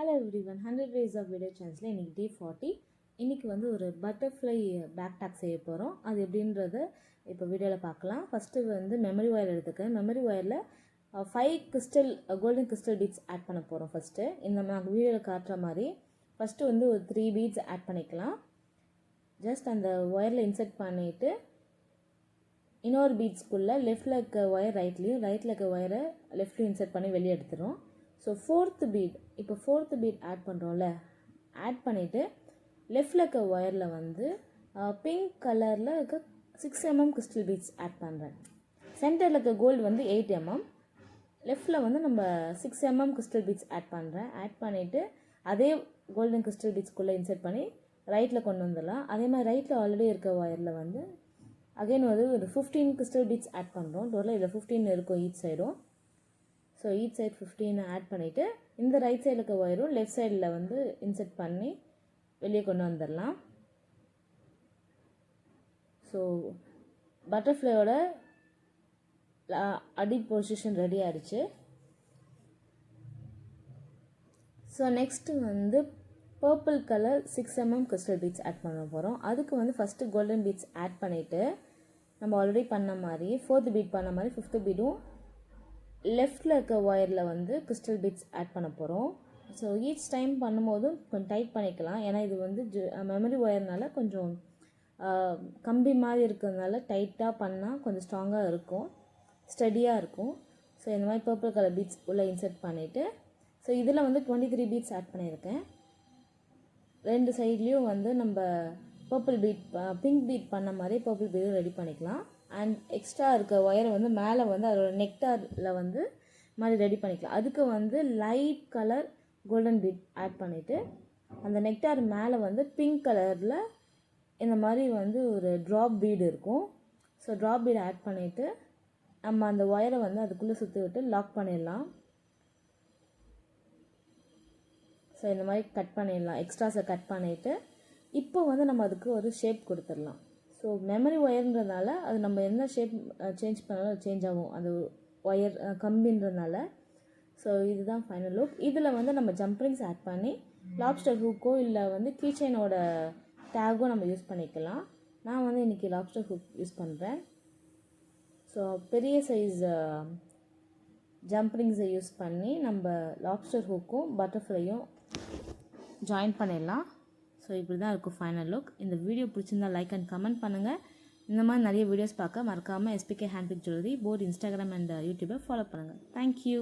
Hello everyone, 100 Days of Video Chance-ல இன்னைக்கு Day 40. இன்னைக்கு வந்து ஒரு பட்டர்ஃப்ளை பேக் டாக் செய்ய போகிறோம். அது எப்படின்றத இப்போ வீடியோவில் பார்க்கலாம். ஃபஸ்ட்டு வந்து மெமரி ஒயர் எடுத்துக்கேன். மெமரி ஒயரில் 5 crystal golden crystal beads add பண்ண போகிறோம். ஃபஸ்ட்டு இந்த நான் வீடியோவில் காட்டுற மாதிரி ஃபஸ்ட்டு வந்து ஒரு 3 பீட்ஸ் ஆட் பண்ணிக்கலாம். ஜஸ்ட் அந்த ஒயரில் இன்சர்ட் பண்ணிவிட்டு இன்னொரு பீட்ஸ்க்குள்ளே லெஃப்டில் இருக்க ஒயர் ரைட்லேயும் ரைட்டில் இருக்க ஒயரை லெஃப்ட்லையும் இன்சர்ட் பண்ணி வெளியே எடுத்துரும். ஸோ ஃபோர்த்து பீட் இப்போ ஃபோர்த்து பீட் ஆட் பண்ணுறோம்ல, ஆட் பண்ணிவிட்டு லெஃப்டில் இருக்க ஒயரில் வந்து பிங்க் கலரில் இருக்க 6 mm கிறிஸ்டல் பீட்ஸ் ஆட் பண்ணுறேன். சென்டரில் இருக்க கோல்டு வந்து 8 mm, லெஃப்டில் வந்து நம்ம 6 mm கிறிஸ்டல் பீட்ஸ் ஆட் பண்ணுறேன். ஆட் பண்ணிவிட்டு அதே கோல்டன் கிறிஸ்டல் பீட்ஸ்க்குள்ளே இன்சர்ட் பண்ணி ரைட்டில் கொண்டு வந்துடலாம். அதே மாதிரி ரைட்டில் ஆல்ரெடி இருக்க ஒயரில் வந்து அகைன் வந்து ஒரு 15 கிறிஸ்டல் பீட்ஸ் ஆட் பண்ணுறோம். டோட்டலாக இதில் 15 இருக்கும் ஈச் சைடும். ஸோ ஈச் சைட் 15 ஆட் பண்ணிவிட்டு இந்த ரைட் சைடில் இருக்க ஒயரும் லெஃப்ட் சைடில் வந்து இன்சர்ட் பண்ணி வெளியே கொண்டு வந்துடலாம். ஸோ பட்டர்ஃப்ளையோட அடி பொசிஷன் ரெடி ஆகிடுச்சு. ஸோ நெக்ஸ்ட்டு வந்து purple colour 6 mm crystal beads add பண்ண போகிறோம். அதுக்கு வந்து ஃபஸ்ட்டு கோல்டன் பீட்ஸ் ஆட் பண்ணிவிட்டு நம்ம ஆல்ரெடி பண்ண மாதிரி 4th பீட் பண்ண மாதிரி 5th பீடும் லெஃப்டில் இருக்க ஒயரில் வந்து கிறிஸ்டல் பீட்ஸ் ஆட் பண்ண போகிறோம். ஸோ ஈச் டைம் பண்ணும்போதும் கொஞ்சம் டைட் பண்ணிக்கலாம். ஏன்னா இது வந்து மெமரி ஒயர்னால கொஞ்சம் கம்பி மாதிரி இருக்கிறதுனால டைட்டாக பண்ணால் கொஞ்சம் ஸ்ட்ராங்காக இருக்கும், ஸ்டடியாக இருக்கும். ஸோ இந்த மாதிரி பர்பிள் கலர் பீட்ஸ் உள்ளே இன்சர்ட் பண்ணிவிட்டு ஸோ இதில் வந்து 23 பீட்ஸ் ஆட் பண்ணியிருக்கேன். ரெண்டு சைட்லேயும் வந்து நம்ம பர்பிள் பீட் பிங்க் பீட் பண்ண மாதிரி பர்பிள் பீடும் ரெடி பண்ணிக்கலாம். அண்ட் எக்ஸ்ட்ரா இருக்க ஒயரை வந்து மேலே வந்து அதோட நெக்டாரில் வந்து மாதிரி ரெடி பண்ணிக்கலாம். அதுக்கு வந்து light colour golden bead add பண்ணிவிட்டு அந்த நெக்டார் மேலே வந்து பிங்க் கலரில் இந்த மாதிரி வந்து ஒரு ட்ராப் பீடு இருக்கும். ஸோ ட்ராப் பீடு ஆட் பண்ணிவிட்டு நம்ம அந்த ஒயரை வந்து அதுக்குள்ளே சுற்றி விட்டு லாக் பண்ணிடலாம். ஸோ இந்த மாதிரி கட் பண்ணிடலாம், எக்ஸ்ட்ராஸை கட் பண்ணிவிட்டு இப்போ வந்து நம்ம அதுக்கு ஒரு ஷேப் கொடுத்துடலாம். ஸோ மெமரி ஒயர்ன்றதுனால அது நம்ம என்ன ஷேப் சேஞ்ச் பண்ணாலும் சேஞ்ச் ஆகும் அந்த ஒயர் கம்பின்றதுனால. ஸோ இதுதான் ஃபைனல் லுக். இதில் வந்து நம்ம ஜம்ப்ரிங்ஸ் ஆட் பண்ணி லாப்ஸ்டர் ஹூக்கோ இல்லை வந்து கீச்சைனோட டேகோ நம்ம யூஸ் பண்ணிக்கலாம். நான் வந்து இன்றைக்கி லாப்ஸ்டர் ஹூக் யூஸ் பண்ணுறேன். ஸோ பெரிய சைஸ் ஜம்ப்ரிங்ஸை யூஸ் பண்ணி நம்ம லாப்ஸ்டர் ஹூக்கும் பட்டர்ஃப்ளையும் ஜாயின் பண்ணிடலாம். ஸோ இப்படி தான் இருக்கும் ஃபைனல் லுக். இந்த வீடியோ பிடிச்சிருந்தா லைக் அண்ட் கமெண்ட் பண்ணுங்கள். இந்த மாதிரி நிறைய வீடியோஸ் பார்க்க மறக்காமல் SPK hand big jewellery both Instagram and யூடியூப்பை ஃபாலோ பண்ணுங்கள். தேங்க்யூ.